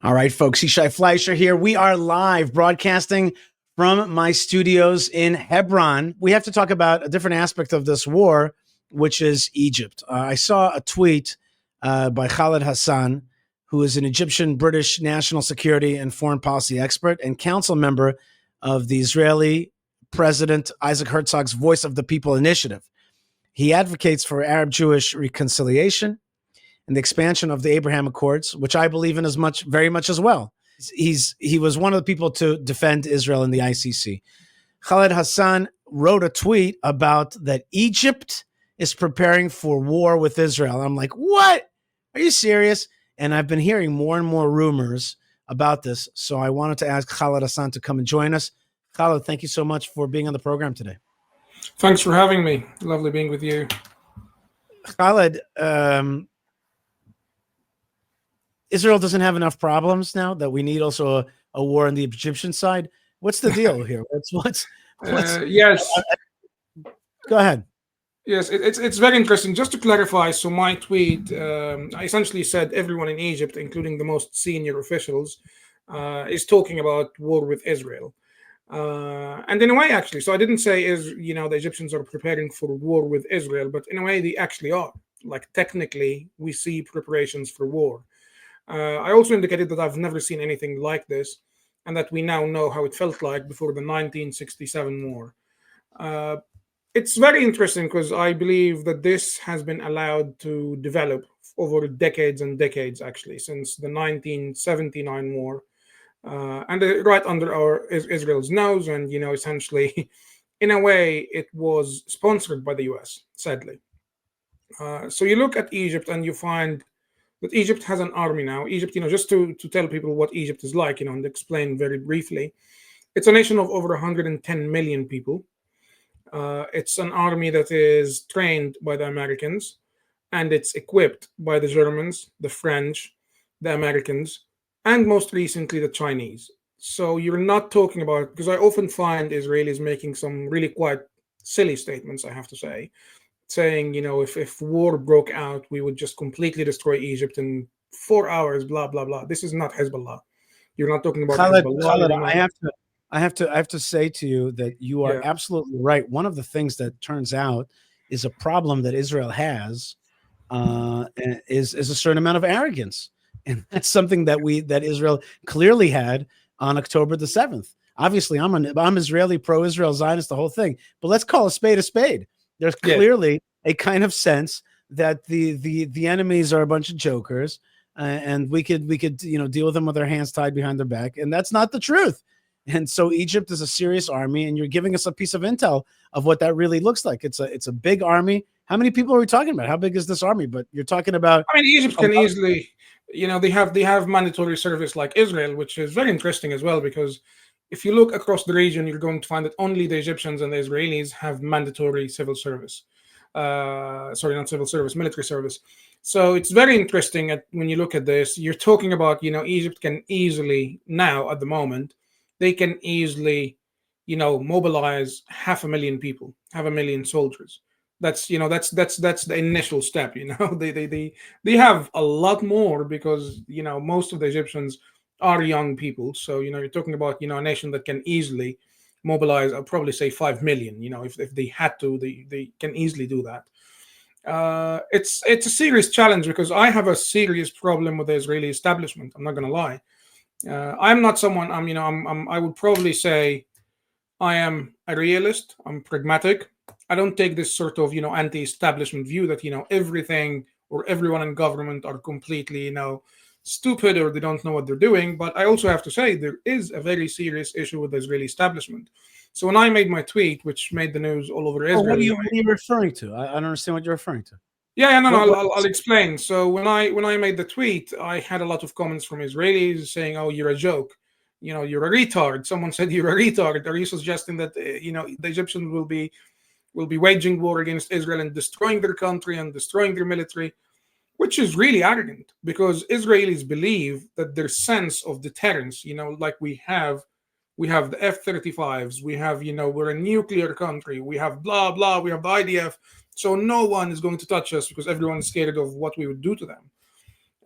All right, folks, Yishai Fleischer here. We are live broadcasting from my studios in Hebron. We have to talk about a different aspect of this war, which is Egypt. I saw a tweet by Khaled Hassan, who is an Egyptian British national security and foreign policy expert and council member of the Israeli President Isaac Herzog's Voice of the People initiative. He advocates for Arab-Jewish reconciliation and the expansion of the Abraham Accords, which I believe in very much as well. He was one of the people to defend Israel in the ICC. Khaled Hassan wrote a tweet about that Egypt is preparing for war with Israel. I'm like, what? Are you serious? And I've been hearing more and more rumors about this. So I wanted to ask Khaled Hassan to come and join us. Khaled, thank you so much for being on the program today. Thanks for having me. Lovely being with you. Khaled, Israel doesn't have enough problems now that we need also a war on the Egyptian side. What's the deal here? What's yes. Go ahead. Yes, it's very interesting. Just to clarify, so my tweet, I essentially said everyone in Egypt, including the most senior officials, is talking about war with Israel. And in a way, actually, so I didn't say the Egyptians are preparing for war with Israel, but in a way they actually are. Like technically, we see preparations for war. I also indicated that I've never seen anything like this, and that we now know how it felt like before the 1967 war. It's very interesting because I believe that this has been allowed to develop over decades and decades, actually, since the 1979 war, and right under Israel's nose. And essentially, in a way, it was sponsored by the U.S. Sadly. So you look at Egypt and you find that Egypt has an army now. Egypt, just to tell people what Egypt is like, and explain very briefly, it's a nation of over 110 million people. It's an army that is trained by the Americans, and it's equipped by the Germans, the French, the Americans, and most recently the Chinese. So you're not talking about, because I often find Israelis making some really quite silly statements, I have to say, saying, if war broke out, we would just completely destroy Egypt in 4 hours, blah, blah, blah. This is not Hezbollah. You're not talking about Hezbollah. Khaled, I have to say to you that you are absolutely right. One of the things that turns out is a problem that Israel has is a certain amount of arrogance. And that's something that Israel clearly had on October the 7th. Obviously, I'm Israeli, pro-Israel, Zionist, the whole thing. But let's call a spade a spade. There's clearly a kind of sense that the enemies are a bunch of jokers, and we could deal with them with their hands tied behind their back, and that's not the truth. And so Egypt is a serious army, and you're giving us a piece of intel of what that really looks like. It's a big army. How many people are we talking about? How big is this army? But you're talking about. I mean, Egypt can easily, they have mandatory service like Israel, which is very interesting as well, because if you look across the region, you're going to find that only the Egyptians and the Israelis have mandatory civil service. Sorry, not civil service, military service. So it's very interesting when you look at this. You're talking about, Egypt can easily now, at the moment, they can easily, mobilize 500,000 people, 500,000 soldiers. That's the initial step. They have a lot more because most of the Egyptians are young people. So you're talking about a nation that can easily mobilize, I'll probably say 5 million. If they had to, they can easily do that. It's a serious challenge because I have a serious problem with the Israeli establishment. I'm not going to lie. I'm not someone. I would probably say I am a realist. I'm pragmatic. I don't take this sort of anti-establishment view that everything or everyone in government are completely stupid or they don't know what they're doing. But I also have to say there is a very serious issue with the Israeli establishment. So when I made my tweet, which made the news all over Israel, what are you referring to? I don't understand what you're referring to. I'll explain. So when I made the tweet, I had a lot of comments from Israelis saying, "Oh, you're a joke. You're a retard." Someone said you're a retard. Are you suggesting that the Egyptians will be waging war against Israel and destroying their country and destroying their military? Which is really arrogant because Israelis believe that their sense of deterrence, like we have the F-35s, we have, we're a nuclear country, we have blah, blah, we have the IDF. So no one is going to touch us because everyone is scared of what we would do to them.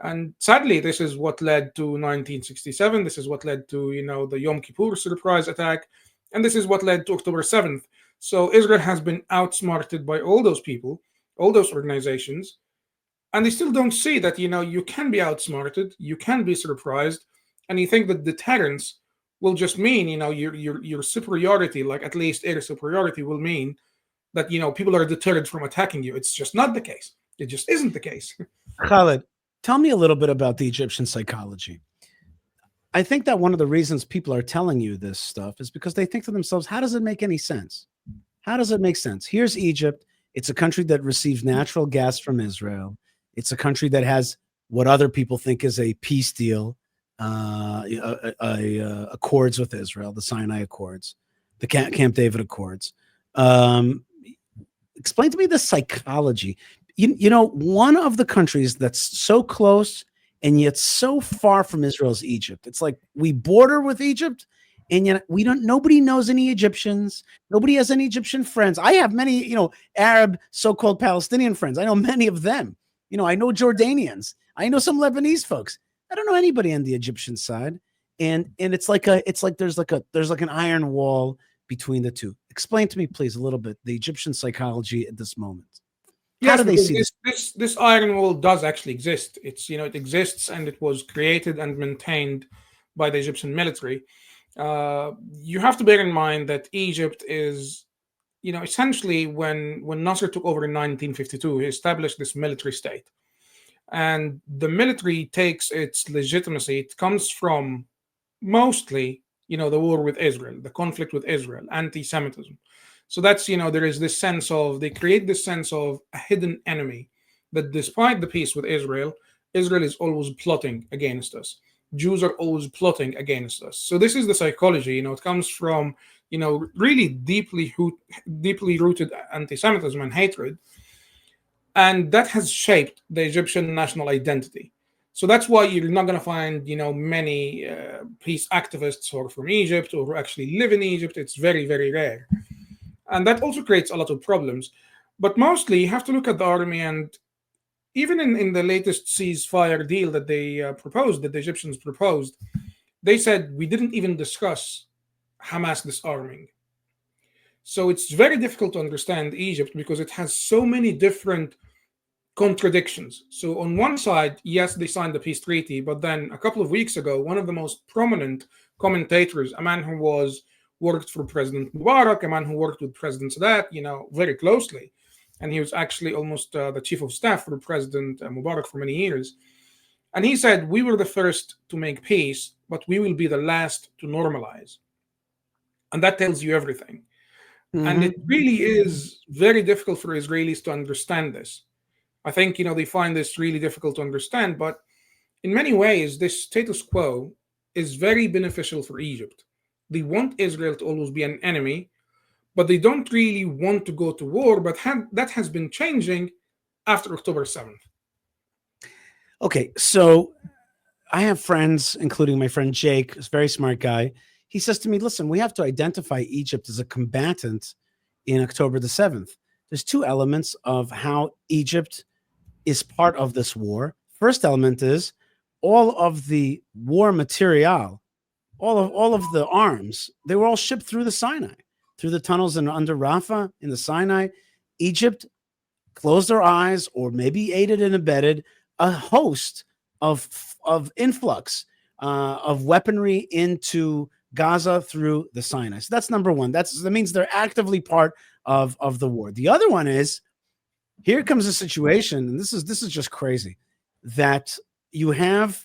And sadly, this is what led to 1967. This is what led to, the Yom Kippur surprise attack. And this is what led to October 7th. So Israel has been outsmarted by all those people, all those organizations. And they still don't see that, you can be outsmarted, you can be surprised. And you think that deterrence will just mean, your superiority, like at least air superiority, will mean that, people are deterred from attacking you. It's just not the case. It just isn't the case. Khaled, tell me a little bit about the Egyptian psychology. I think that one of the reasons people are telling you this stuff is because they think to themselves, how does it make any sense? How does it make sense? Here's Egypt. It's a country that receives natural gas from Israel. It's a country that has what other people think is a peace deal, accords with Israel, the Sinai Accords, the Camp David Accords. Explain to me the psychology. One of the countries that's so close and yet so far from Israel is Egypt. It's like we border with Egypt, and yet nobody knows any Egyptians. Nobody has any Egyptian friends. I have many, Arab so-called Palestinian friends. I know many of them. I know Jordanians. I know some Lebanese folks. I don't know anybody on the Egyptian side. And it's like there's an iron wall between the two. Explain to me, please, a little bit the Egyptian psychology at this moment. How do they see this iron wall does actually exist. It exists, and it was created and maintained by the Egyptian military. You have to bear in mind that Egypt is, essentially when Nasser took over in 1952, he established this military state. And the military takes its legitimacy. It comes from mostly, the war with Israel, the conflict with Israel, anti-Semitism. So that's, there is this sense of, they create this sense of a hidden enemy that despite the peace with Israel, Israel is always plotting against us. Jews are always plotting against us. So this is the psychology, it comes from, really deeply rooted anti-Semitism and hatred. And that has shaped the Egyptian national identity. So that's why you're not going to find, many peace activists who are from Egypt or who actually live in Egypt. It's very, very rare. And that also creates a lot of problems. But mostly you have to look at the army, and even in the latest ceasefire deal that they proposed, that the Egyptians proposed, they said we didn't even discuss Hamas disarming. So it's very difficult to understand Egypt because it has so many different contradictions. So on one side, yes, they signed the peace treaty, but then a couple of weeks ago, one of the most prominent commentators, a man who worked for President Mubarak, a man who worked with President Sadat, very closely, and he was actually almost the chief of staff for President Mubarak for many years. And he said, we were the first to make peace, but we will be the last to normalize. And that tells you everything. Mm-hmm. And it really is very difficult for Israelis to understand this. I think, they find this really difficult to understand, but in many ways, this status quo is very beneficial for Egypt. They want Israel to always be an enemy, but they don't really want to go to war, but that has been changing after October 7th. Okay, so I have friends, including my friend Jake, who's a very smart guy. He says to me, listen, we have to identify Egypt as a combatant in October the 7th. There's two elements of how Egypt is part of this war. First element is all of the war material, all of the arms, they were all shipped through the Sinai, through the tunnels and under Rafah in the Sinai. Egypt closed their eyes or maybe aided and abetted a host of influx of weaponry into Gaza through the Sinai. So that's number one. That means they're actively part of the war. The other one is, here comes a situation, and this is just crazy, that you have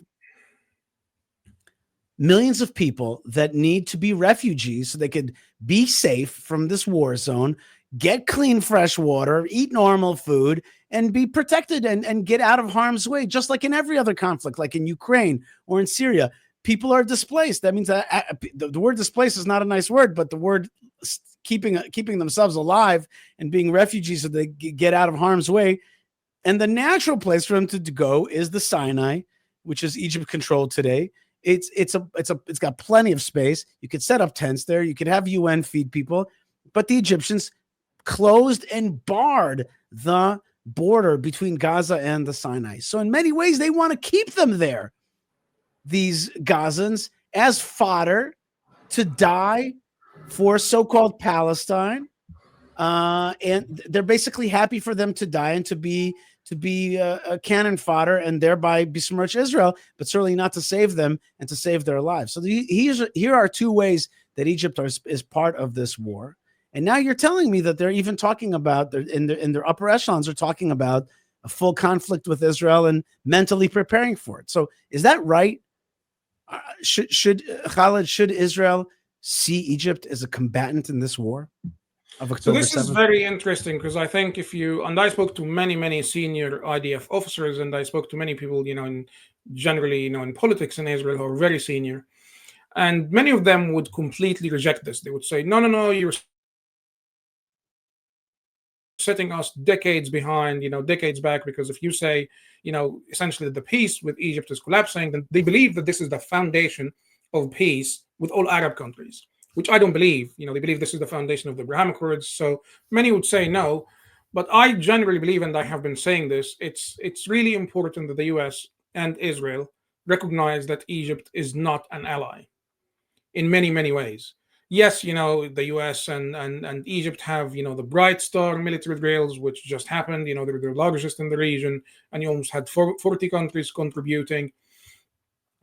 millions of people that need to be refugees so they could be safe from this war zone, get clean, fresh water, eat normal food, and be protected and get out of harm's way, just like in every other conflict, like in Ukraine or in Syria. People are displaced. That means that the word displaced is not a nice word, but the word keeping themselves alive and being refugees so they get out of harm's way. And the natural place for them to go is the Sinai, which is Egypt controlled today. It's got plenty of space. You could set up tents there. You could have UN feed people, but the Egyptians closed and barred the border between Gaza and the Sinai. So in many ways, they want to keep them there, these Gazans, as fodder to die for so-called Palestine. And they're basically happy for them to die and to be a cannon fodder and thereby besmirch Israel, but certainly not to save them and to save their lives. So here are two ways that Egypt is part of this war. And now you're telling me that they're even talking about, in their upper echelons, are talking about a full conflict with Israel and mentally preparing for it. So is that right? Should Khaled, should Israel see Egypt as a combatant in this war of So October this is 7th? very interesting because I think and I spoke to many senior IDF officers, and I spoke to many people, generally, in politics in Israel who are very senior, and many of them would completely reject this. They would say, no, you're setting us decades behind, decades back, because if you say, essentially that the peace with Egypt is collapsing, then they believe that this is the foundation of peace with all Arab countries, which I don't believe. They believe this is the foundation of the Abraham Accords. So many would say no, but I generally believe, and I have been saying this, it's really important that the US and Israel recognize that Egypt is not an ally in many ways. Yes, the US and Egypt have, the Bright Star military drills, which just happened. They're the largest in the region, and you almost had 40 countries contributing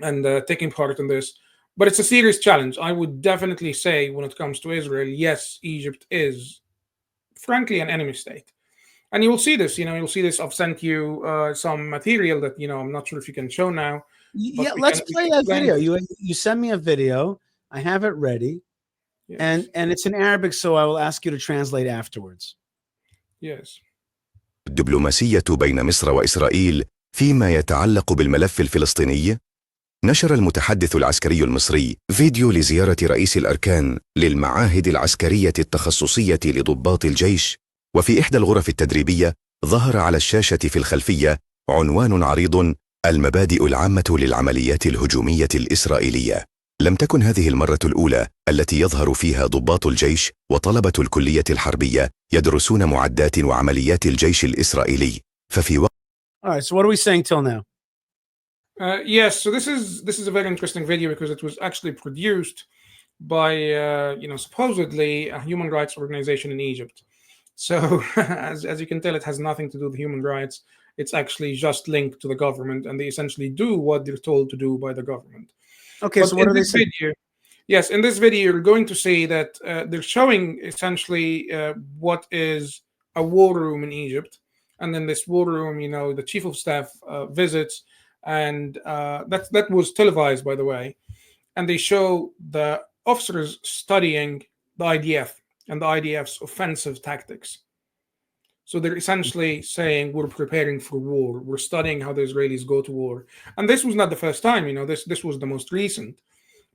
and taking part in this. But it's a serious challenge. I would definitely say, when it comes to Israel, yes, Egypt is, frankly, an enemy state. And you will see this, you'll see this. I've sent you some material that, I'm not sure if you can show now, but Yeah, we let's can play that explain video. this. You send me a video. I have it ready. Yes. And it's in Arabic, so I will ask you to translate afterwards. Yes. الدبلوماسية بين مصر وإسرائيل فيما يتعلق بالملف الفلسطيني. نشر المتحدث العسكري المصري فيديو لزيارة رئيس الأركان للمعاهد العسكرية التخصصية لضباط الجيش، وفي إحدى الغرف التدريبية ظهر على الشاشة في الخلفية عنوان عريض: المبادئ العامة للعمليات الهجومية الإسرائيلية. لم تكن هذه المرة الأولى التي يظهر فيها ضباط الجيش وطلبة الكلية الحربية يدرسون معدات وعمليات الجيش الإسرائيلي. ففي وقت All right, so what are we saying till now? Yes, so this is a very interesting video because it was actually produced by supposedly a human rights organization in Egypt. So as you can tell, it has nothing to do with human rights. It's actually just linked to the government, and they essentially do what they're told to do by the government. Okay, But so what in are they this saying? video, yes, in this video, you're going to see that they're showing essentially what is a war room in Egypt, and then this war room, the chief of staff visits, and that was televised, by the way, and they show the officers studying the IDF and the IDF's offensive tactics. So they're essentially saying we're preparing for war. We're studying how the Israelis go to war, and this was not the first time. This was the most recent.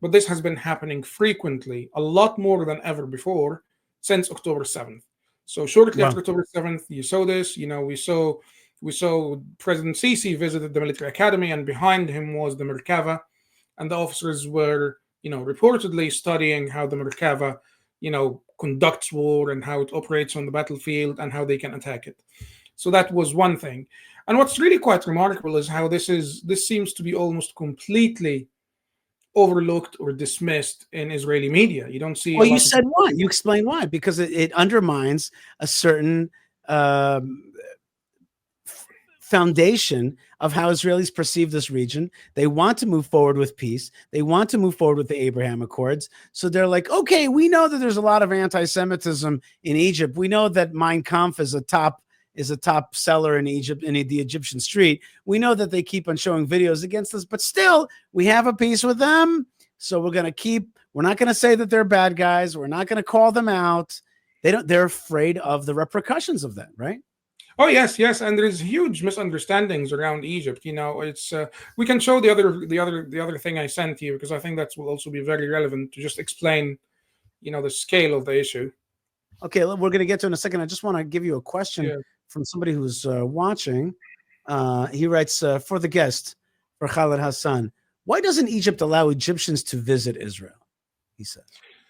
But this has been happening frequently, a lot more than ever before, since October 7th. So shortly after October 7th, you saw this. We saw President Sisi visited the military academy, and behind him was the Merkava, and the officers were, reportedly studying how the Merkava, conducts war and how it operates on the battlefield and how they can attack it. So that was one thing. And what's really quite remarkable is how this seems to be almost completely overlooked or dismissed in Israeli media. You don't see. Well, you said why. You explain why, because it undermines a certain foundation of how Israelis perceive this region. They want to move forward with peace. They want to move forward with the Abraham Accords. So they're like, okay, we know that there's a lot of anti-Semitism in Egypt. We know that Mein Kampf is a top seller in Egypt, in the Egyptian street. We know that they keep on showing videos against us, but still we have a peace with them. So we're not going to say that they're bad guys. We're not going to call them out. They're afraid of the repercussions of that, right? Oh yes, and there's huge misunderstandings around Egypt. It's we can show the other thing I sent you, because I think that will also be very relevant to just explain, the scale of the issue. Okay, we're going to get to it in a second. I just want to give you a question from somebody who's watching. He writes, for the guest, for Khaled Hassan, why doesn't Egypt allow Egyptians to visit Israel? He says.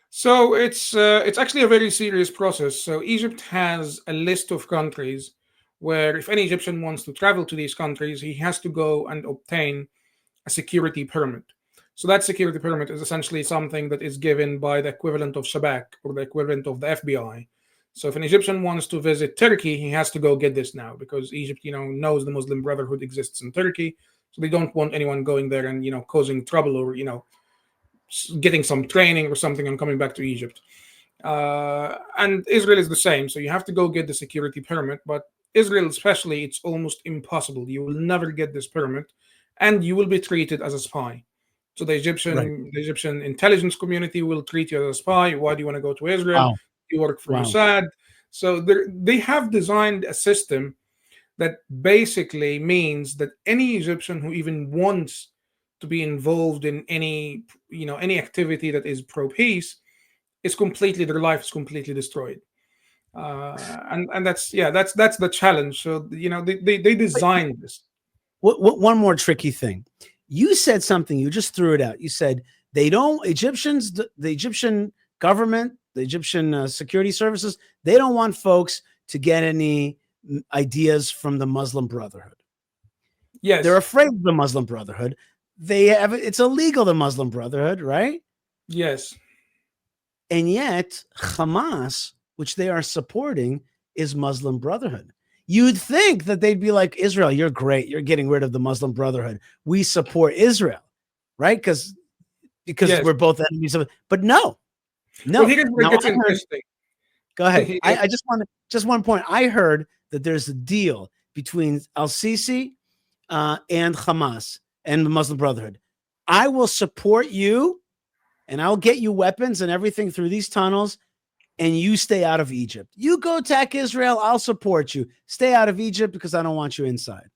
So it's actually a very serious process. So Egypt has a list of countries where if any Egyptian wants to travel to these countries, he has to go and obtain a security permit. So that security permit is essentially something that is given by the equivalent of Shabak or the equivalent of the FBI. So if an Egyptian wants to visit Turkey, he has to go get this now, because Egypt, knows the Muslim Brotherhood exists in Turkey. So they don't want anyone going there and, causing trouble or, getting some training or something and coming back to Egypt. And Israel is the same. So you have to go get the security permit. But Israel especially, it's almost impossible. You will never get this permit, and you will be treated as a spy. So the Egyptian intelligence community will treat you as a spy. Why do you want to go to Israel? Wow. You work for Mossad. So they have designed a system that basically means that any Egyptian who even wants to be involved in any activity that is pro-peace their life is completely destroyed. And that's the challenge. So they designed this. One more tricky thing. You said something, you just threw it out. You said the Egyptian government, the Egyptian security services, they don't want folks to get any ideas from the Muslim Brotherhood. Yes. They're afraid of the Muslim Brotherhood. It's illegal, the Muslim Brotherhood, right? Yes. And yet Hamas, which they are supporting, is Muslim Brotherhood. You'd think that they'd be like, Israel, you're great. You're getting rid of the Muslim Brotherhood. We support Israel, right? Because yes. we're both enemies of it. But no. Well, here's where it gets interesting. Go ahead. I just one point. I heard that there's a deal between Sisi and Hamas and the Muslim Brotherhood. I will support you, and I'll get you weapons and everything through these tunnels, and you stay out of Egypt. You go attack Israel, I'll support you. Stay out of Egypt because I don't want you inside.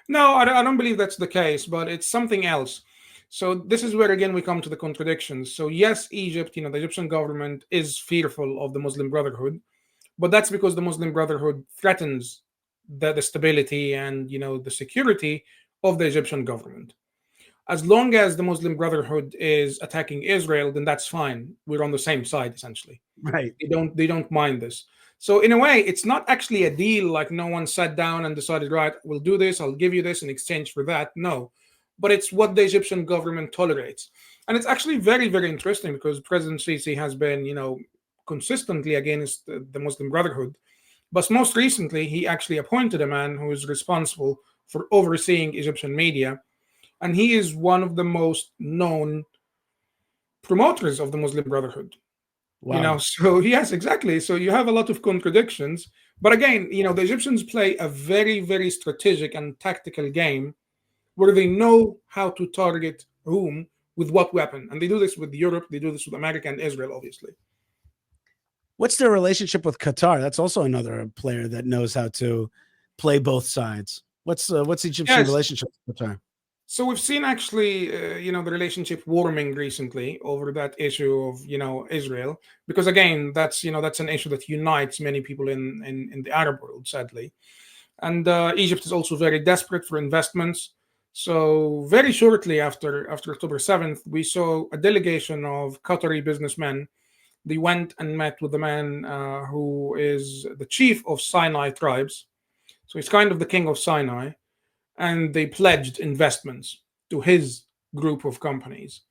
No, I don't believe that's the case, but it's something else. So this is where, again, we come to the contradictions. So yes, Egypt, the Egyptian government is fearful of the Muslim Brotherhood, but that's because the Muslim Brotherhood threatens the stability and, the security of the Egyptian government. As long as the Muslim Brotherhood is attacking Israel, then that's fine. We're on the same side, essentially. Right. They don't mind this. So in a way, it's not actually a deal, like no one sat down and decided, right, we'll do this, I'll give you this in exchange for that. No. But it's what the Egyptian government tolerates. And it's actually very, very interesting, because President Sisi has been, consistently against the Muslim Brotherhood. But most recently, he actually appointed a man who is responsible for overseeing Egyptian media. And he is one of the most known promoters of the Muslim Brotherhood. Wow. So yes, exactly. So you have a lot of contradictions. But again, the Egyptians play a very, very strategic and tactical game where they know how to target whom with what weapon. And they do this with Europe, they do this with America and Israel, obviously. What's their relationship with Qatar? That's also another player that knows how to play both sides. What's Egyptian relationship with Qatar? So we've seen actually, the relationship warming recently over that issue of, Israel, because again, that's an issue that unites many people in the Arab world, sadly. And Egypt is also very desperate for investments. So very shortly after October 7th, we saw a delegation of Qatari businessmen. They went and met with the man who is the chief of Sinai tribes. So he's kind of the king of Sinai. And they pledged investments to his group of companies.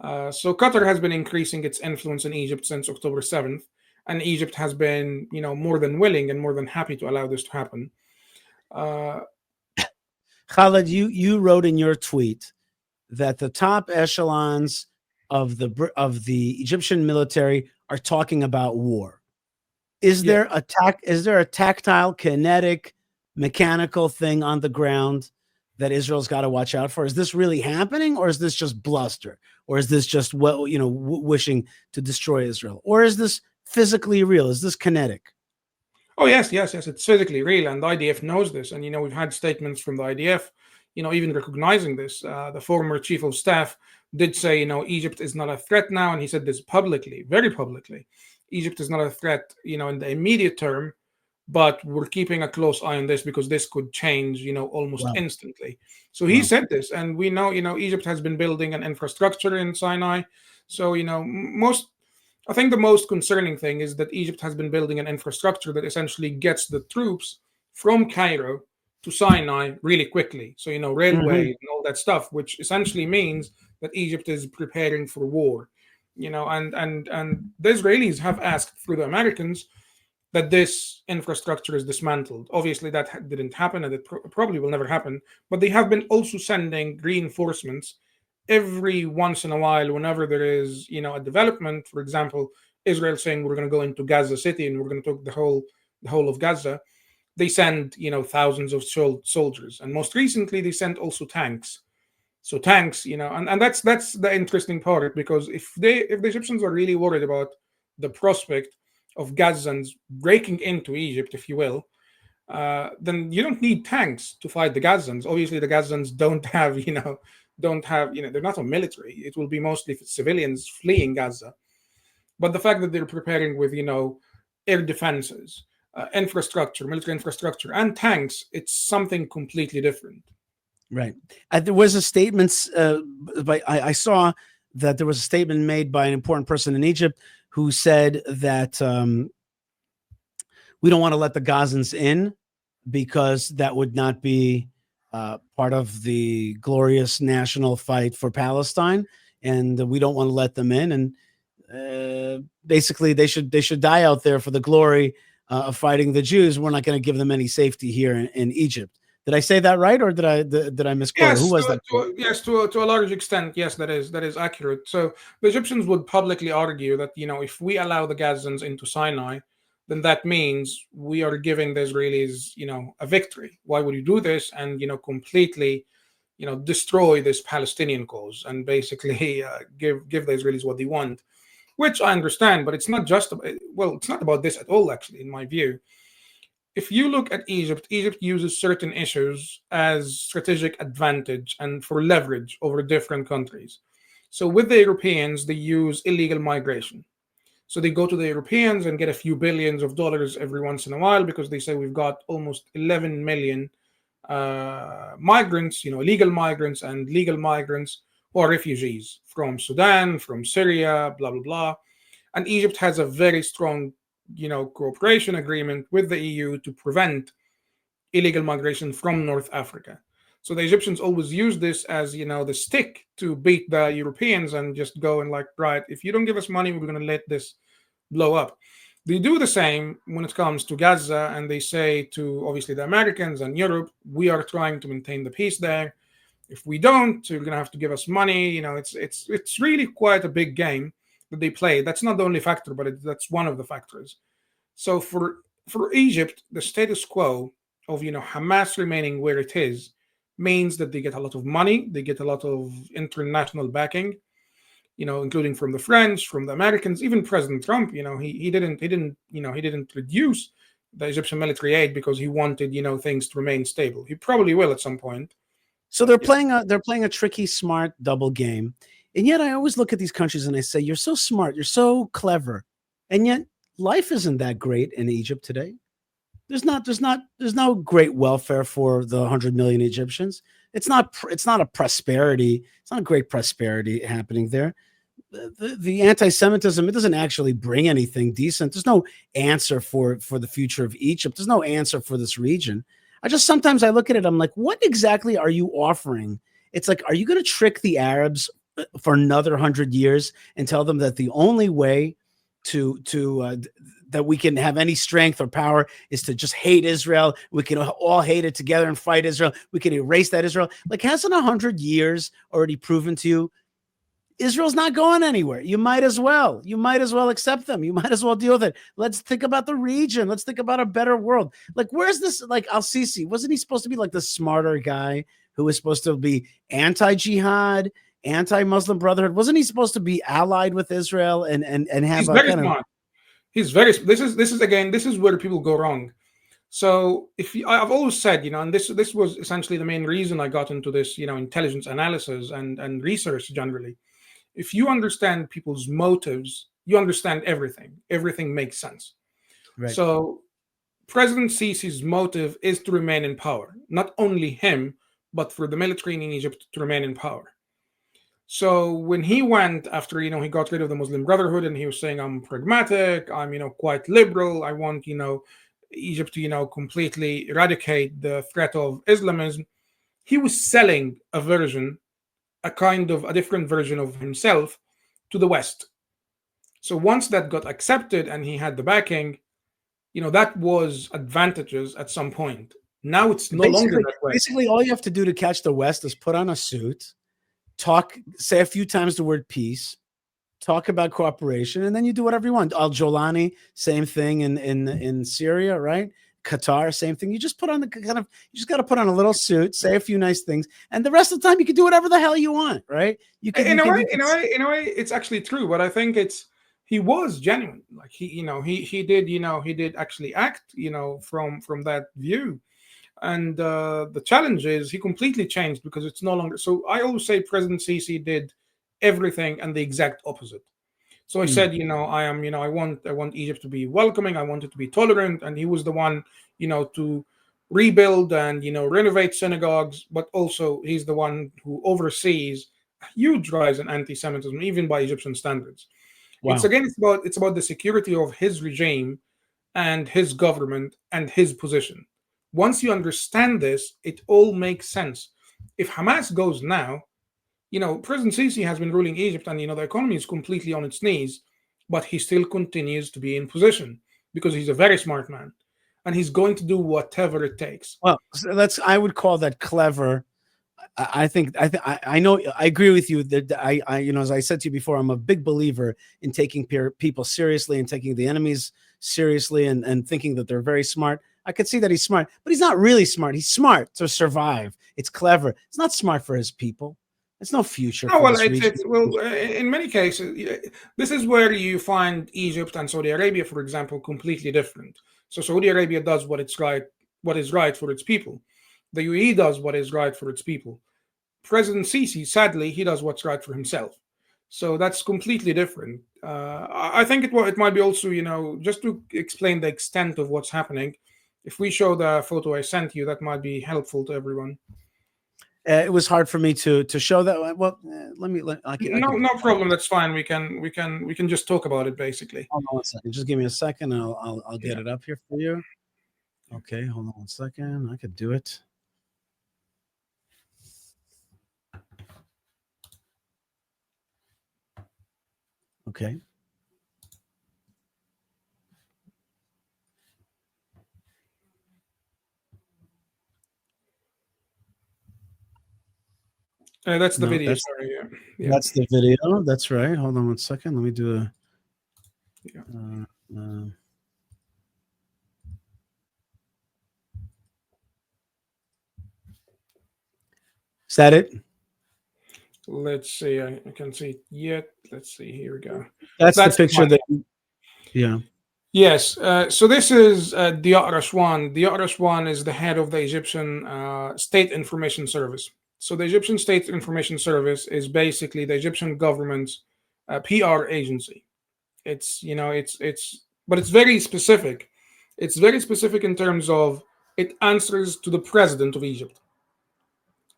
So Qatar has been increasing its influence in Egypt since October 7th, and Egypt has been, more than willing and more than happy to allow this to happen. Khaled, you wrote in your tweet that the top echelons of the Egyptian military are talking about war. Is there a tactile, kinetic, mechanical thing on the ground that Israel's got to watch out for? Is this really happening, or is this just bluster, or is this just wishing to destroy Israel, or is this physically real? Is this kinetic? Oh yes, it's physically real, and the IDF knows this. And we've had statements from the IDF, even recognizing this. The former chief of staff did say, Egypt is not a threat now, and he said this publicly, very publicly. Egypt is not a threat, in the immediate term, but we're keeping a close eye on this because this could change, almost instantly. So he said this, and we know, Egypt has been building an infrastructure in Sinai. So, I think the most concerning thing is that Egypt has been building an infrastructure that essentially gets the troops from Cairo to Sinai really quickly. So, railway Mhm. and all that stuff, which essentially means that Egypt is preparing for war. And the Israelis have asked through the Americans that this infrastructure is dismantled. Obviously, that didn't happen, and it probably will never happen. But they have been also sending reinforcements every once in a while, whenever there is, a development. For example, Israel saying we're going to go into Gaza City and we're going to take the whole of Gaza. They send, thousands of soldiers, and most recently they sent also tanks. So tanks, and that's the interesting part, because if the Egyptians are really worried about the prospect of Gazans breaking into Egypt, if you will, then you don't need tanks to fight the Gazans. Obviously, the Gazans they're not a military. It will be mostly civilians fleeing Gaza. But the fact that they're preparing with, air defenses, infrastructure, military infrastructure, and tanks, it's something completely different. Right. There was a statement I saw that there was a statement made by an important person in Egypt who said that we don't want to let the Gazans in because that would not be part of the glorious national fight for Palestine, and we don't want to let them in. And basically, they should die out there for the glory of fighting the Jews. We're not going to give them any safety here in Egypt. Did I say that right, or did I misquote? Who Yes, was that? yes, to a large extent, yes, that is accurate. So the Egyptians would publicly argue that, if we allow the Gazans into Sinai, then that means we are giving the Israelis, a victory. Why would you do this and, completely, destroy this Palestinian cause and basically give the Israelis what they want? Which I understand, but it's not just it's not about this at all, actually, in my view. If you look at Egypt uses certain issues as strategic advantage and for leverage over different countries. So with the Europeans, they use illegal migration. So they go to the Europeans and get a few billions of dollars every once in a while, because they say we've got almost 11 million migrants, illegal migrants and legal migrants, who are refugees from Sudan, from Syria, blah, blah, blah. And Egypt has a very strong, cooperation agreement with the EU to prevent illegal migration from North Africa. So the Egyptians always use this as, the stick to beat the Europeans and just go and, like, right, if you don't give us money, we're going to let this blow up. They do the same when it comes to Gaza, and they say to, obviously, the Americans and Europe, we are trying to maintain the peace there. If we don't, you're going to have to give us money. It's really quite a big game that they play. That's not the only factor, but that's one of the factors. So for Egypt, the status quo of, Hamas remaining where it is means that they get a lot of money, they get a lot of international backing, including from the French, from the Americans, even President Trump. He didn't reduce the Egyptian military aid because he wanted, things to remain stable. He probably will at some point. So they're playing a tricky, smart double game. And yet I always look at these countries and I say, you're so smart, you're so clever. And yet life isn't that great in Egypt today. There's no great welfare for the 100 million Egyptians. It's not a prosperity. It's not a great prosperity happening there. The anti-Semitism, it doesn't actually bring anything decent. There's no answer for the future of Egypt. There's no answer for this region. Sometimes I look at it, I'm like, what exactly are you offering? It's like, are you going to trick the Arabs for another 100 years and tell them that the only way to that we can have any strength or power is to just hate Israel? We can all hate it together and fight Israel. We can erase that Israel. Like, hasn't 100 years already proven to you Israel's not going anywhere? You might as well accept them. You might as well deal with it. Let's think about the region. Let's think about a better world. Like, where's this? Like, Sisi, wasn't he supposed to be like the smarter guy who was supposed to be anti-jihad, anti-Muslim Brotherhood? Wasn't he supposed to be allied with Israel and have He's a very kind smart. He's very. This is again. This is where people go wrong. So I've always said, and this was essentially the main reason I got into this, intelligence analysis and research generally. If you understand people's motives, you understand everything. Everything makes sense. Right. So President Sisi's motive is to remain in power. Not only him, but for the military in Egypt to remain in power. So when he went after, he got rid of the Muslim Brotherhood, and he was saying, I'm pragmatic, I'm, quite liberal, I want, Egypt to completely eradicate the threat of Islamism, he was selling a different version of himself to the West. So once that got accepted and he had the backing, that was advantages at some point. Now it's no longer that way. Basically, all you have to do to catch the West is put on a suit, say a few times the word peace, talk about cooperation, and then you do whatever you want. Al Jolani, same thing in Syria, right? Qatar, same thing. You just put on you just got to put on a little suit, say a few nice things, and the rest of the time you can do whatever the hell you want, right? You can. In a way, it's actually true, but I think he was genuine. Like he did actually act, from that view. And the challenge is he completely changed because it's no longer. So I always say President Sisi did everything and the exact opposite. So I said, I want Egypt to be welcoming. I want it to be tolerant. And he was the one, to rebuild and, renovate synagogues. But also he's the one who oversees a huge rise in anti-Semitism, even by Egyptian standards. Wow. It's about the security of his regime and his government and his position. Once you understand this, it all makes sense. If Hamas goes now, President Sisi has been ruling Egypt and, the economy is completely on its knees, but he still continues to be in position because he's a very smart man and he's going to do whatever it takes. Well, I would call that clever. I know, I agree with you that as I said to you before, I'm a big believer in taking people seriously and taking the enemies seriously and thinking that they're very smart. I could see that he's smart, but he's not really smart. He's smart to survive. It's clever. It's not smart for his people. There's no future. Oh, well, in many cases, this is where you find Egypt and Saudi Arabia, for example, completely different. So Saudi Arabia does what is right for its people. The UAE does what is right for its people. President Sisi, sadly, he does what's right for himself. So that's completely different. I think it might be also, just to explain the extent of what's happening. If we show the photo I sent you, that might be helpful to everyone. It was hard for me to show that. Well, no problem. That's fine. We can just talk about it basically. Hold on one second. Just give me a second. And I'll get it up here for you. Okay, hold on one second. I could do it. Okay. That's the video. Sorry. Yeah. That's the video. That's right. Hold on one second. Let me do a. Is that it? Let's see. I can't see it yet. Let's see. Here we go. That's the picture that. Yeah. Yes. So this is Diat Rashwan. Diat Rashwan is the head of the Egyptian State Information Service. So the Egyptian State Information Service is basically the Egyptian government's PR agency. But it's very specific. It's very specific in terms of it answers to the president of Egypt.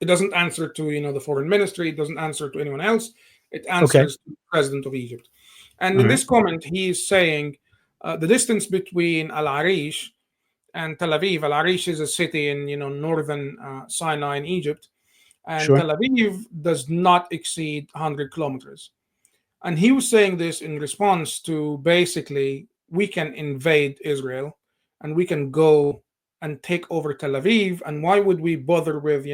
It doesn't answer to the foreign ministry. It doesn't answer to anyone else. It answers to the president of Egypt. And in this comment, he is saying the distance between Al Arish and Tel Aviv. Al Arish is a city in northern Sinai in Egypt. And Tel Aviv does not exceed 100 kilometers. And he was saying this in response to basically, we can invade Israel and we can go and take over Tel Aviv. And why would we bother with,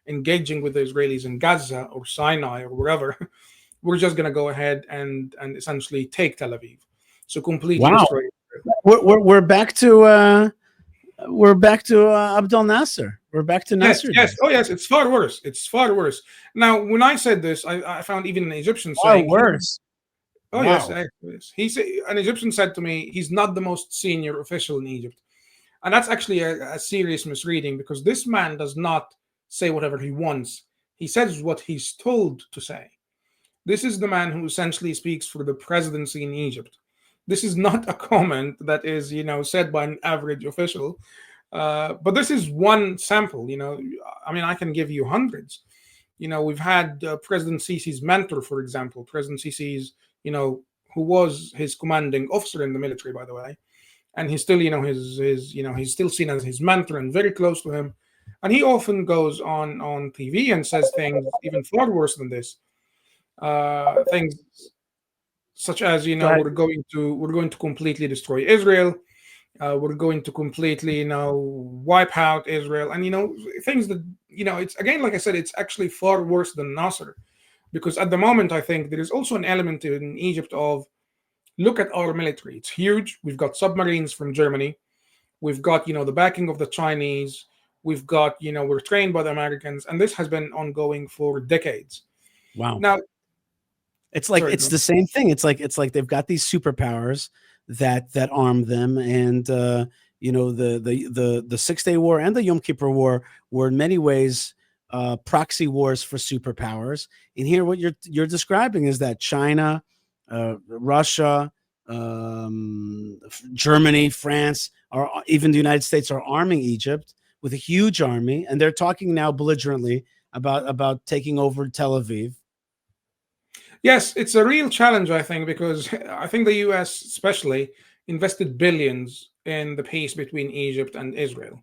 engaging with the Israelis in Gaza or Sinai or wherever? We're just going to go ahead and essentially take Tel Aviv. So completely destroy Israel. We're back to Abdel Nasser. We're back to Nasser. Yes. Oh, yes. It's far worse. It's far worse. Now, when I said this, I found even an Egyptian saying worse. Oh, wow. Yes. An Egyptian said to me, he's not the most senior official in Egypt. And that's actually a serious misreading because this man does not say whatever he wants. He says what he's told to say. This is the man who essentially speaks for the presidency in Egypt. This is not a comment that is, said by an average official. But this is one sample, I can give you hundreds. We've had President Sisi's mentor, for example, President Sisi's, who was his commanding officer in the military, by the way. and he's still, he's still seen as his mentor and very close to him. And he often goes on TV and says things even far worse than this. Things such as, Go ahead. we're going to completely destroy Israel. We're going to completely, wipe out Israel, and things that, it's, again, like I said, it's actually far worse than Nasser, because at the moment I think there is also an element in Egypt of, look at our military, it's huge. We've got submarines from Germany. We've got, the backing of the Chinese. We've got, we're trained by the Americans, and this has been ongoing for decades. Wow. Now, it's like sorry, it's the same thing. It's like they've got these superpowers that arm them, and the 6-Day War and the Yom Kippur War were in many ways proxy wars for superpowers. And here, what you're describing is that China, Russia, Germany, France, or even the United States are arming Egypt with a huge army, and they're talking now belligerently about taking over Tel Aviv. yes, it's a real challenge, I think, because I think the US especially invested billions in the peace between Egypt and Israel.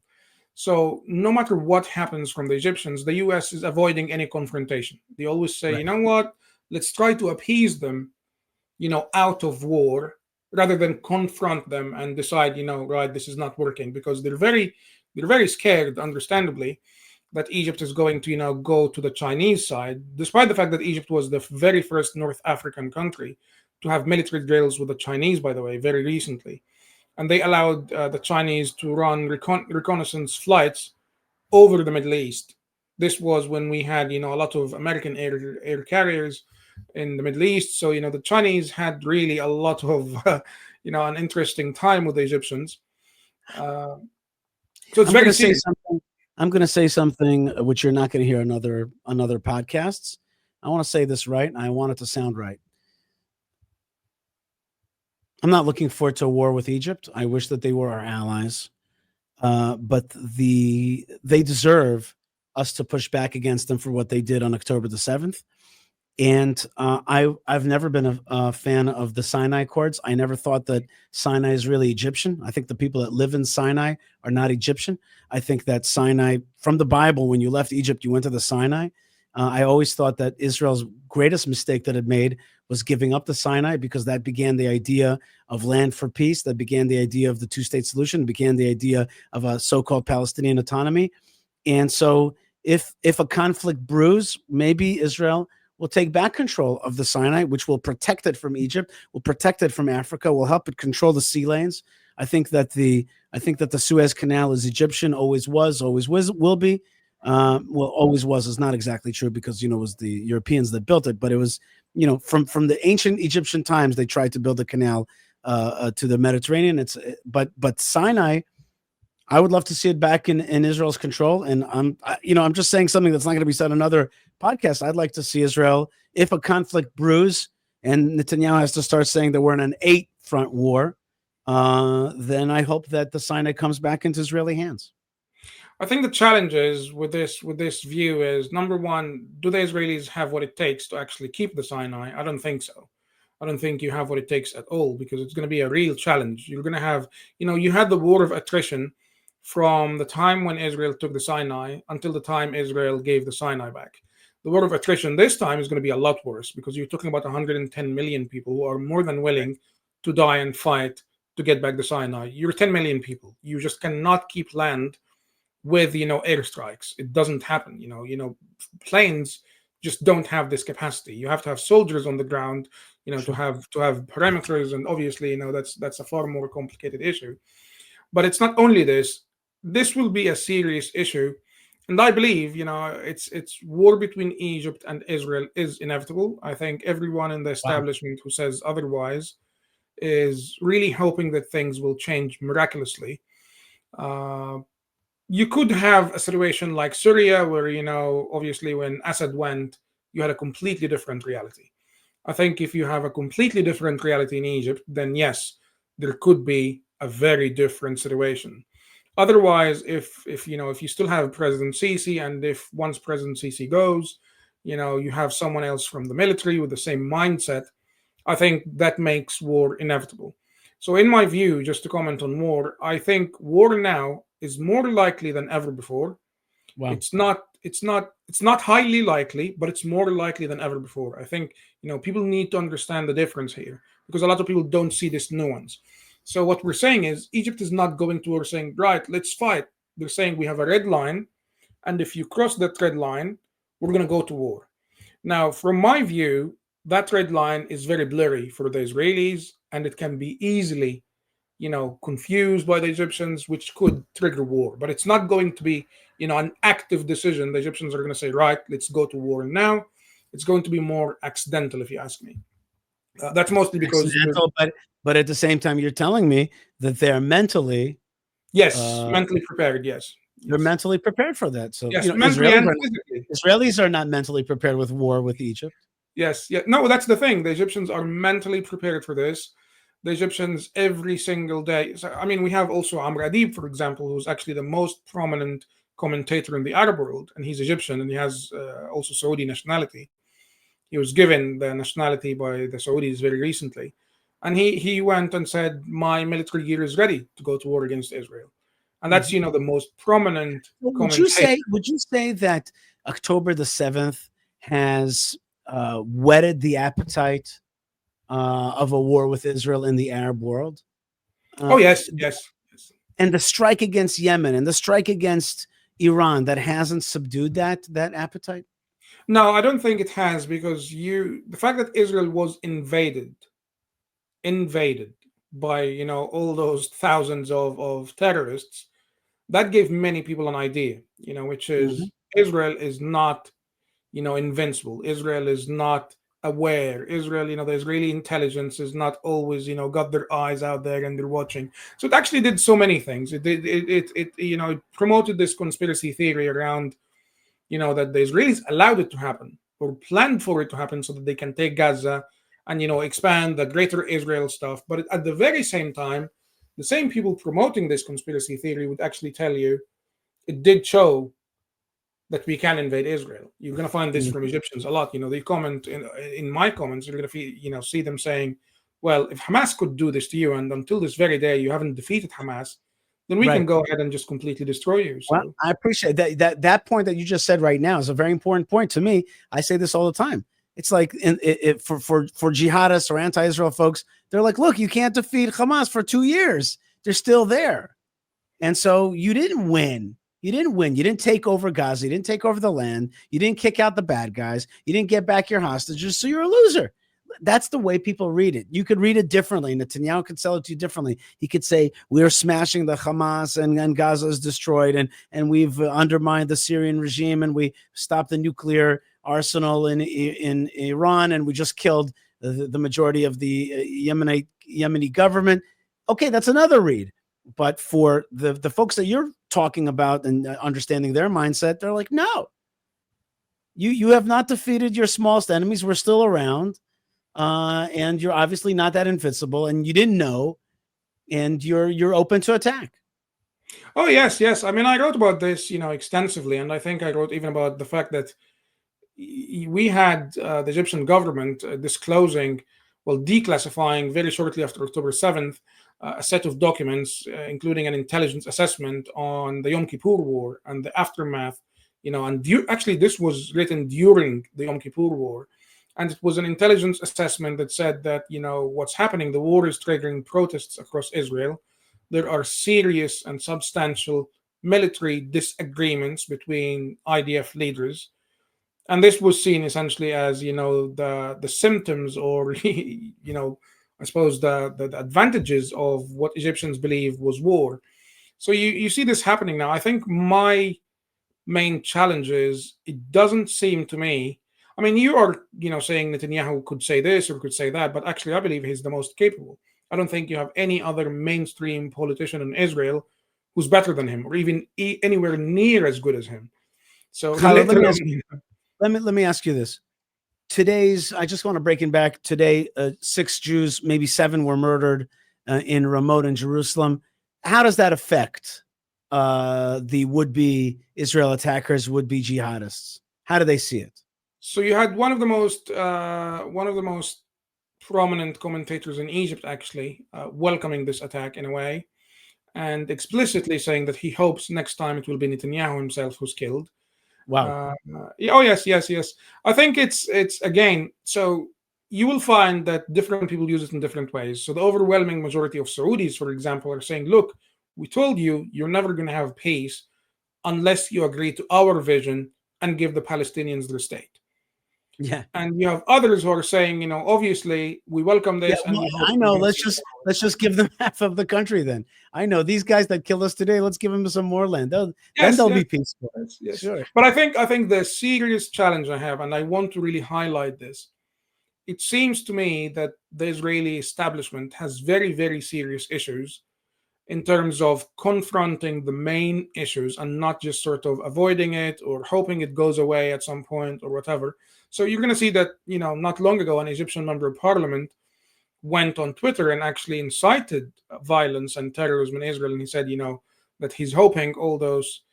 So no matter what happens from the Egyptians, the US is avoiding any confrontation. They always say, Right. you know what, let's try to appease them, out of war, rather than confront them and decide, right, this is not working, because they're very scared, understandably, that Egypt is going to, go to the Chinese side, despite the fact that Egypt was the very first North African country to have military drills with the Chinese, by the way, very recently. And they allowed the Chinese to run reconnaissance flights over the Middle East. This was when we had, a lot of American air carriers in the Middle East. So, the Chinese had really a lot of, an interesting time with the Egyptians. So it's I'm very going to say serious. something. I'm going to say something which you're not going to hear on other podcasts. I want to say this right, and I want it to sound right. I'm not looking forward to a war with Egypt. I wish that they were our allies, but they deserve us to push back against them for what they did on October the 7th. And I've never been a fan of the Sinai Accords. I never thought that Sinai is really Egyptian. I think the people that live in Sinai are not Egyptian. I think that Sinai, from the Bible, when you left Egypt, you went to the Sinai. I always thought that Israel's greatest mistake that it made was giving up the Sinai, because that began the idea of land for peace, that began the idea of the two-state solution, began the idea of a so-called Palestinian autonomy. And so if a conflict brews, maybe Israel will take back control of the Sinai, which will protect it from Egypt, will protect it from Africa, will help it control the sea lanes. I think that the Suez Canal is Egyptian, always was, will be. Well, always was is not exactly true, because it was the Europeans that built it, but it was from the ancient Egyptian times they tried to build a canal to the Mediterranean. But Sinai, I would love to see it back in Israel's control. And I'm just saying something that's not going to be said on another podcast. I'd like to see Israel, if a conflict brews and Netanyahu has to start saying that we're in an 8-front war, then I hope that the Sinai comes back into Israeli hands. I think the challenge is with this view is, number one, do the Israelis have what it takes to actually keep the Sinai? I don't think so. I don't think you have what it takes at all, because it's going to be a real challenge. You're going to have, you had the war of attrition from the time when Israel took the Sinai until the time Israel gave the Sinai back. The war of attrition this time is going to be a lot worse, because you're talking about 110 million people who are more than willing to die and fight to get back the Sinai. You're 10 million people. You just cannot keep land with airstrikes. It doesn't happen. Planes just don't have this capacity. You have to have soldiers on the ground, to have perimeters, and obviously that's a far more complicated issue. But it's not only this. This will be a serious issue, and I believe it's war between Egypt and Israel is inevitable. I think everyone in the establishment who says otherwise is really hoping that things will change miraculously. You could have a situation like Syria, where obviously when Assad went, you had a completely different reality. I think if you have a completely different reality in Egypt, then yes, there could be a very different situation. Otherwise, if you still have President Sisi, and if once President Sisi goes, you have someone else from the military with the same mindset, I think that makes war inevitable. So in my view, just to comment on war, I think war now is more likely than ever before. Wow. It's not highly likely, but it's more likely than ever before. I think, people need to understand the difference here, because a lot of people don't see this nuance. So what we're saying is Egypt is not going to war saying, right, let's fight. They're saying we have a red line, and if you cross that red line, we're going to go to war. Now, from my view, that red line is very blurry for the Israelis, and it can be easily, confused by the Egyptians, which could trigger war. But it's not going to be, an active decision. The Egyptians are going to say, right, let's go to war now. It's going to be more accidental, if you ask me. That's mostly because accidental, but at the same time, you're telling me that they're mentally mentally prepared. Yes, they're mentally prepared for that. So yes, mentally and physically. Israelis are not mentally prepared with war with Egypt. Yes, yeah, no, that's the thing. The Egyptians are mentally prepared for this. The Egyptians every single day. So, I mean, we have also Amr Adib, for example, who's actually the most prominent commentator in the Arab world, and he's Egyptian, and he has also Saudi nationality. He was given the nationality by the Saudis very recently, and he went and said, "My military gear is ready to go to war against Israel," and that's the most prominent. Would you say that October the 7th has whetted the appetite of a war with Israel in the Arab world? Yes. And the strike against Yemen and the strike against Iran, that hasn't subdued that appetite? No, I don't think it has, because the fact that Israel was invaded by all those thousands of terrorists, that gave many people an idea, which is Israel is not invincible. Israel is not aware. Israel, the Israeli intelligence is not always got their eyes out there and they're watching. So it actually did so many things. It promoted this conspiracy theory around that the Israelis allowed it to happen or planned for it to happen so that they can take Gaza and expand the greater Israel stuff. But at the very same time, the same people promoting this conspiracy theory would actually tell you it did show that we can invade Israel. You're going to find this from Egyptians a lot. They comment in my comments. You're going to see them saying, "Well, if Hamas could do this to you, and until this very day you haven't defeated Hamas, then we can go ahead and just completely destroy you." So. Well, I appreciate that point that you just said right now is a very important point to me. I say this all the time. It's like for jihadists or anti-Israel folks, they're like, look, you can't defeat Hamas for 2 years. They're still there. And so you didn't win. You didn't win. You didn't take over Gaza. You didn't take over the land. You didn't kick out the bad guys. You didn't get back your hostages. So you're a loser. That's the way people read it. You could read it differently. Netanyahu could sell it to you differently. He could say, we're smashing the Hamas and Gaza is destroyed and we've undermined the Syrian regime and we stopped the nuclear arsenal in Iran and we just killed the majority of the Yemeni government. Okay, that's another read. But for the folks that you're talking about and understanding their mindset, they're like, no, you have not defeated your smallest enemies. We're still around. And you're obviously not that invincible, and you didn't know, and you're open to attack. Oh yes. I mean, I wrote about this, extensively, and I think I wrote even about the fact that we had the Egyptian government declassifying very shortly after October 7th a set of documents, including an intelligence assessment on the Yom Kippur War and the aftermath. Actually, this was written during the Yom Kippur War. And it was an intelligence assessment that said that, what's happening, the war is triggering protests across Israel. There are serious and substantial military disagreements between IDF leaders. And this was seen essentially as, the symptoms or, I suppose the advantages of what Egyptians believe was war. So you see this happening now. I think my main challenge is it doesn't seem to me. I mean, you are, saying Netanyahu could say this or could say that, but actually I believe he's the most capable. I don't think you have any other mainstream politician in Israel who's better than him or even anywhere near as good as him. So Khaled, let me ask you this. I just want to break it back. Today, 6 Jews, maybe 7 were murdered in Ramot in Jerusalem. How does that affect the would-be Israel attackers, would-be jihadists? How do they see it? So you had one of the most prominent commentators in Egypt actually welcoming this attack in a way, and explicitly saying that he hopes next time it will be Netanyahu himself who's killed. Wow. Oh yes. I think it's again. So you will find that different people use it in different ways. So the overwhelming majority of Saudis, for example, are saying, "Look, we told you you're never going to have peace unless you agree to our vision and give the Palestinians their state." Yeah. And you have others who are saying, obviously we welcome this, and well, we hope I know. we can Let's just give them half of the country then. I know these guys that killed us today. Let's give them some more land. Then they'll be peaceful. Yes. Sure. But I think the serious challenge I have, and I want to really highlight this, it seems to me that the Israeli establishment has very, very serious issues in terms of confronting the main issues and not just sort of avoiding it or hoping it goes away at some point or whatever. So you're going to see that, not long ago, an Egyptian member of parliament went on Twitter and actually incited violence and terrorism in Israel. And he said, that he's hoping all those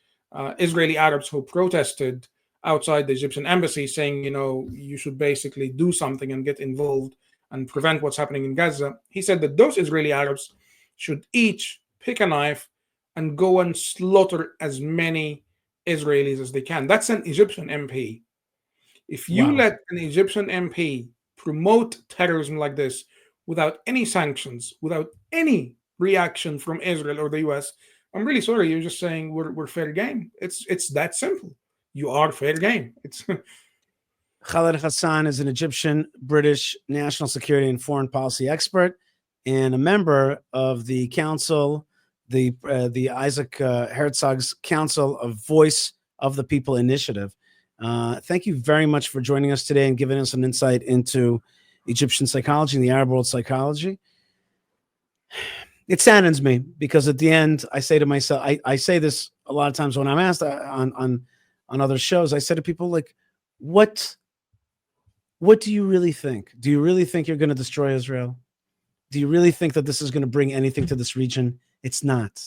Israeli Arabs who protested outside the Egyptian embassy saying, you should basically do something and get involved and prevent what's happening in Gaza. He said that those Israeli Arabs should each pick a knife and go and slaughter as many Israelis as they can. That's an Egyptian MP. If you let an Egyptian MP promote terrorism like this without any sanctions, without any reaction from Israel or the US, I'm really sorry. You're just saying we're fair game. It's that simple. You are fair game. It's Khaled Hassan is an Egyptian British national security and foreign policy expert and a member of the council, the Isaac Herzog's Council of Voice of the People initiative. Thank you very much for joining us today and giving us an insight into Egyptian psychology and the Arab world psychology. It saddens me because at the end, I say to myself, I say this a lot of times when I'm asked on other shows. I say to people like, what do you really think? Do you really think you're going to destroy Israel? Do you really think that this is going to bring anything to this region? It's not.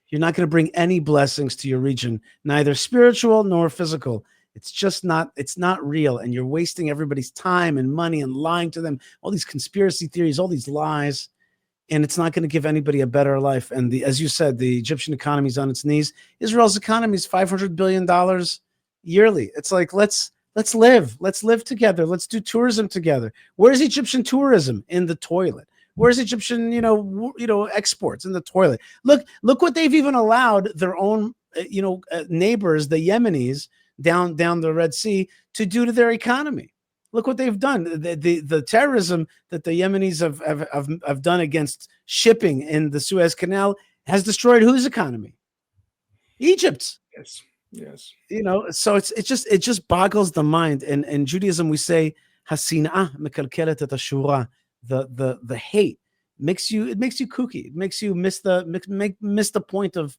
You're not going to bring any blessings to your region, neither spiritual nor physical. It's just not, it's not real. And you're wasting everybody's time and money and lying to them, all these conspiracy theories, all these lies. And it's not going to give anybody a better life. And as you said, the Egyptian economy is on its knees. Israel's economy is $500 billion yearly. It's like, let's live together. Let's do tourism together. Where's Egyptian tourism? In the toilet. Where's Egyptian, exports? In the toilet. Look what they've even allowed their own, neighbors, the Yemenis down the Red Sea to do to their economy. Look what they've done. The terrorism that the Yemenis have done against shipping in the Suez Canal has destroyed whose economy? Egypt's. Yes. So it just boggles the mind. And in Judaism we say hasinah mekalkelet et hashura. The hate makes you kooky. It makes you miss the point of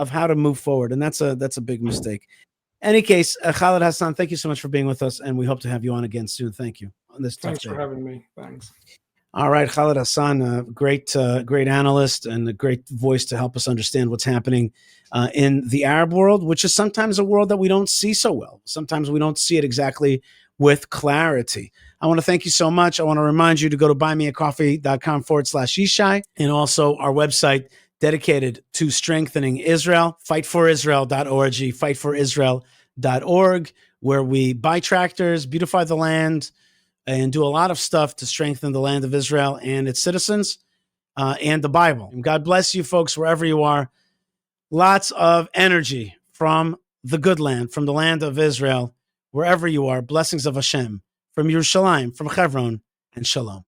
how to move forward, and that's a big mistake. Any case, Khaled Hassan, thank you so much for being with us, and we hope to have you on again soon. Thank you. On this Thanks for having me. Thanks. All right, Khaled Hassan, a great analyst and a great voice to help us understand what's happening in the Arab world, which is sometimes a world that we don't see so well. Sometimes we don't see it exactly with clarity. I want to thank you so much. I want to remind you to go to buymeacoffee.com/Yishai, and also our website dedicated to strengthening Israel, fightforisrael.org, fightforisrael.org, where we buy tractors, beautify the land, and do a lot of stuff to strengthen the land of Israel and its citizens and the Bible. And God bless you folks, wherever you are. Lots of energy from the good land, from the land of Israel, wherever you are. Blessings of Hashem from Yerushalayim, from Hebron, and Shalom.